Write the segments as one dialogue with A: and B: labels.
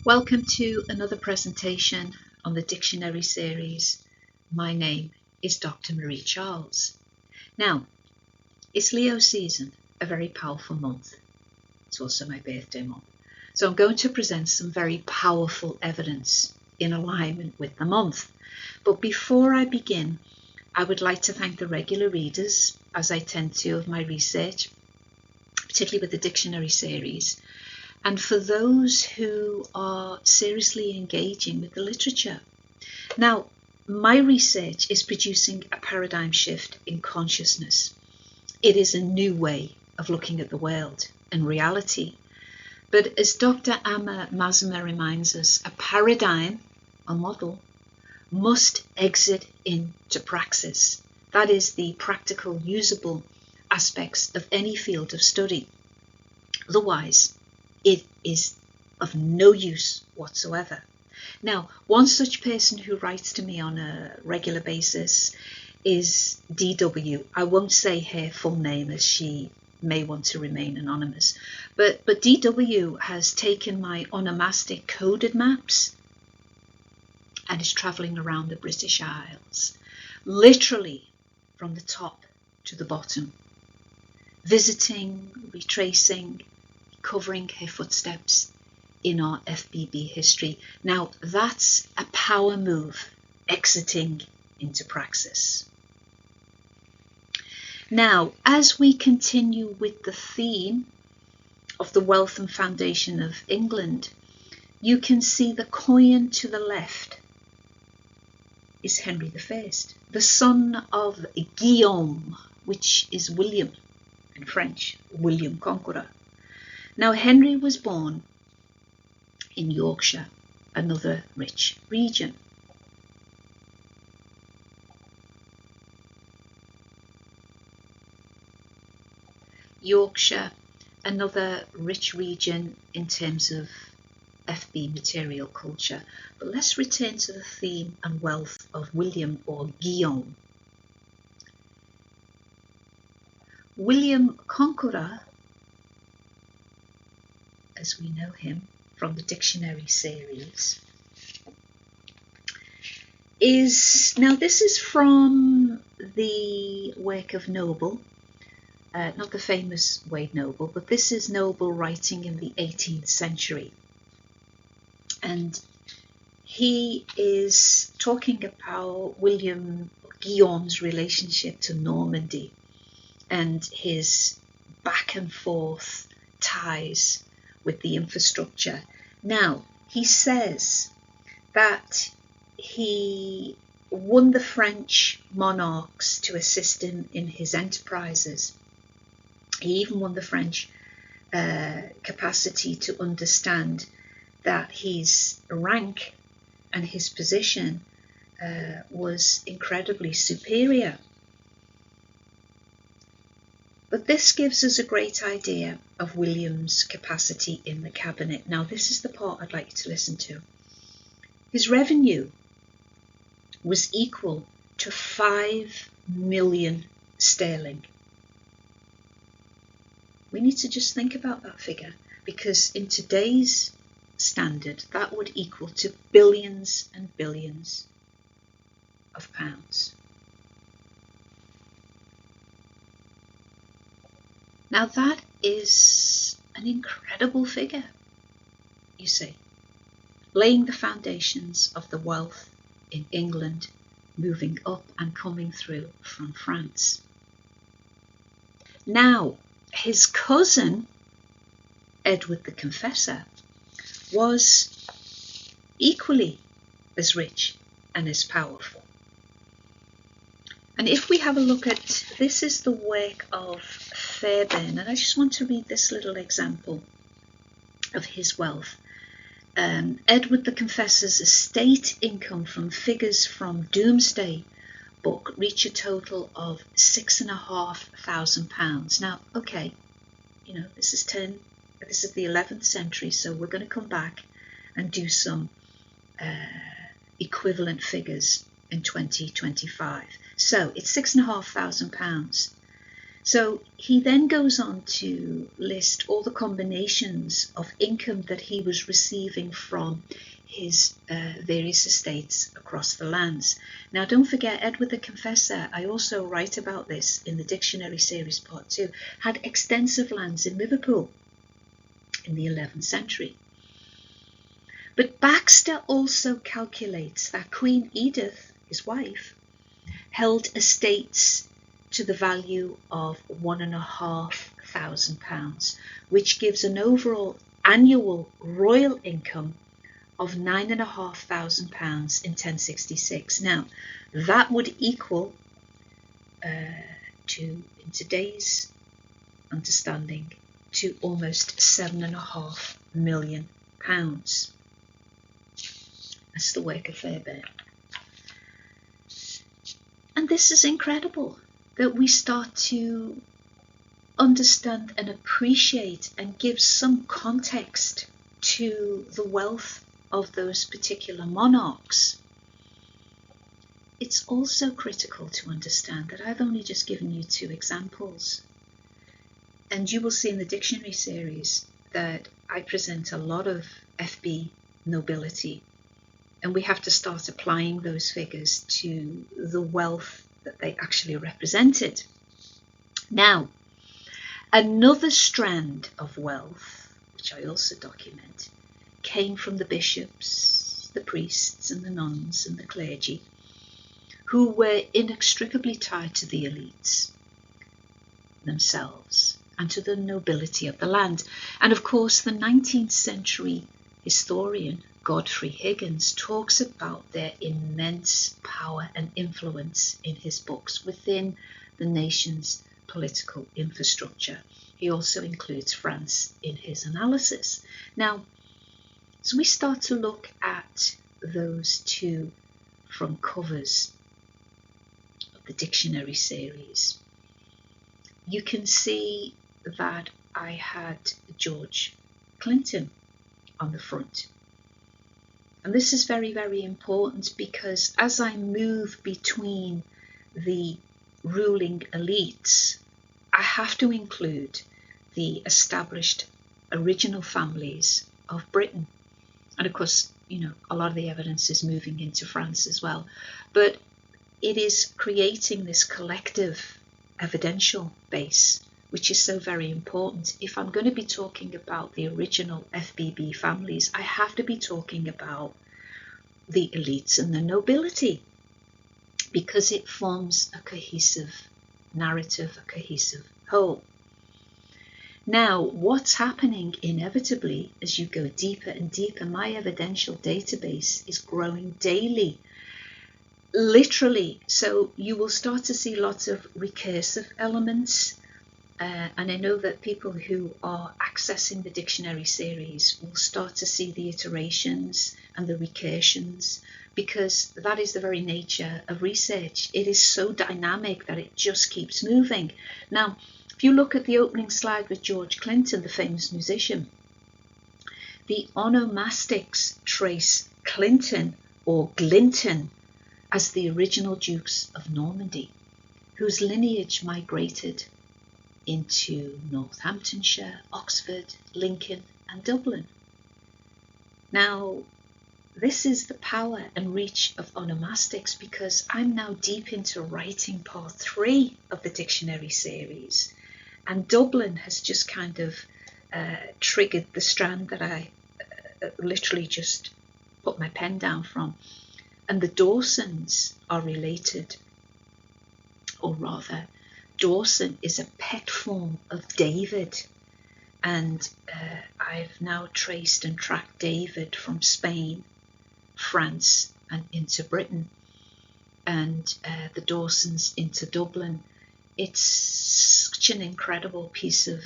A: Welcome to another presentation on the dictionary series. My name is Dr. Marie Charles. Now, it's Leo season, a very powerful month. It's also my birthday month. So I'm going to present some very powerful evidence in alignment with the month. But before I begin, I would like to thank the regular readers, as I tend to, of my research, particularly with the dictionary series. And for those who are seriously engaging with the literature. Now, my research is producing a paradigm shift in consciousness. It is a new way of looking at the world and reality. But as Dr. Amma Mazma reminds us, a paradigm, a model, must exit into praxis. That is the practical, usable aspects of any field of study. Otherwise, it is of no use whatsoever. Now, one such person who writes to me on a regular basis is DW. I won't say her full name as she may want to remain anonymous, but DW has taken my onomastic coded maps and is travelling around the British Isles, literally from the top to the bottom, visiting, retracing, covering her footsteps in our FBB history. Now, that's a power move, exiting into praxis. Now, as we continue with the theme of the wealth and foundation of England, you can see the coin to the left is Henry I, the son of Guillaume, which is William in French, William Conqueror. Now, Henry was born in Yorkshire, another rich region. Yorkshire, another rich region in terms of FB material culture. But let's return to the theme and wealth of William or Guillaume. William Conqueror, as we know him from the dictionary series, this is from the work of Noble, not the famous Wade Noble, but this is Noble writing in the 18th century. And he is talking about Guillaume's relationship to Normandy and his back and forth ties with the infrastructure. Now, he says that he won the French monarchs to assist him in his enterprises. He even won the French capacity to understand that his rank and his position was incredibly superior. But this gives us a great idea of William's capacity in the cabinet. Now, this is the part I'd like you to listen to. His revenue was equal to 5 million sterling. We need to just think about that figure, because in today's standard, that would equal to billions and billions of pounds. Now, that is an incredible figure, you see, laying the foundations of the wealth in England, moving up and coming through from France. Now, his cousin, Edward the Confessor, was equally as rich and as powerful. And if we have a look at, this is the work of Fairbairn, and I just want to read this little example of his wealth. Edward the Confessor's estate income from figures from Domesday Book reach a total of £6,500. Now, okay, this is the 11th century, so we're going to come back and do some equivalent figures in 2025. So it's £6,500. So he then goes on to list all the combinations of income that he was receiving from his various estates across the lands. Now, don't forget, Edward the Confessor, I also write about this in the dictionary series part 2, had extensive lands in Liverpool in the 11th century. But Baxter also calculates that Queen Edith, his wife, held estates to the value of £1,500, which gives an overall annual royal income of £9,500 in 1066. Now, that would equal in today's understanding, to almost £7.5 million. That's the work of Fairbairn. And this is incredible, that we start to understand and appreciate and give some context to the wealth of those particular monarchs. It's also critical to understand that I've only just given you 2 examples. And you will see in the dictionary series that I present a lot of FB nobility, and we have to start applying those figures to the wealth that they actually represented. Now, another strand of wealth, which I also document, came from the bishops, the priests and the nuns and the clergy, who were inextricably tied to the elites themselves and to the nobility of the land. And of course, the 19th century historian Godfrey Higgins talks about their immense power and influence in his books within the nation's political infrastructure. He also includes France in his analysis. Now, as we start to look at those 2 front covers of the dictionary series, you can see that I had George Clinton on the front. And this is very, very important, because as I move between the ruling elites, I have to include the established original families of Britain. And of course, a lot of the evidence is moving into France as well. But it is creating this collective evidential base, which is so very important. If I'm going to be talking about the original FBB families, I have to be talking about the elites and the nobility, because it forms a cohesive narrative, a cohesive whole. Now, what's happening inevitably as you go deeper and deeper, my evidential database is growing daily, literally. So you will start to see lots of recursive elements. And I know that people who are accessing the dictionary series will start to see the iterations and the recursions, because that is the very nature of research. It is so dynamic that it just keeps moving. Now, if you look at the opening slide with George Clinton, the famous musician, the onomastics trace Clinton or Glinton as the original Dukes of Normandy, whose lineage migrated into Northamptonshire, Oxford, Lincoln and Dublin. Now, this is the power and reach of onomastics, because I'm now deep into writing part 3 of the dictionary series, and Dublin has just kind of triggered the strand that I literally just put my pen down from. And the Dawsons are related, or rather, Dawson is a pet form of David, and I've now traced and tracked David from Spain, France and into Britain, and the Dawsons into Dublin. It's such an incredible piece of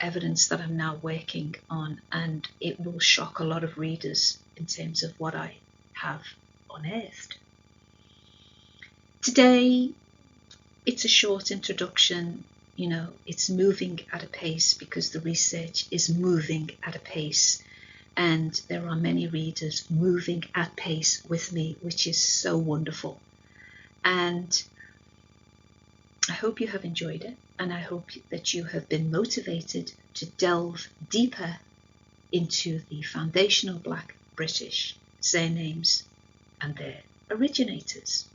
A: evidence that I'm now working on, and it will shock a lot of readers in terms of what I have unearthed. Today, it's a short introduction. It's moving at a pace because the research is moving at a pace, and there are many readers moving at pace with me, which is so wonderful. And I hope you have enjoyed it. and I hope that you have been motivated to delve deeper into the foundational Black British surnames and their originators.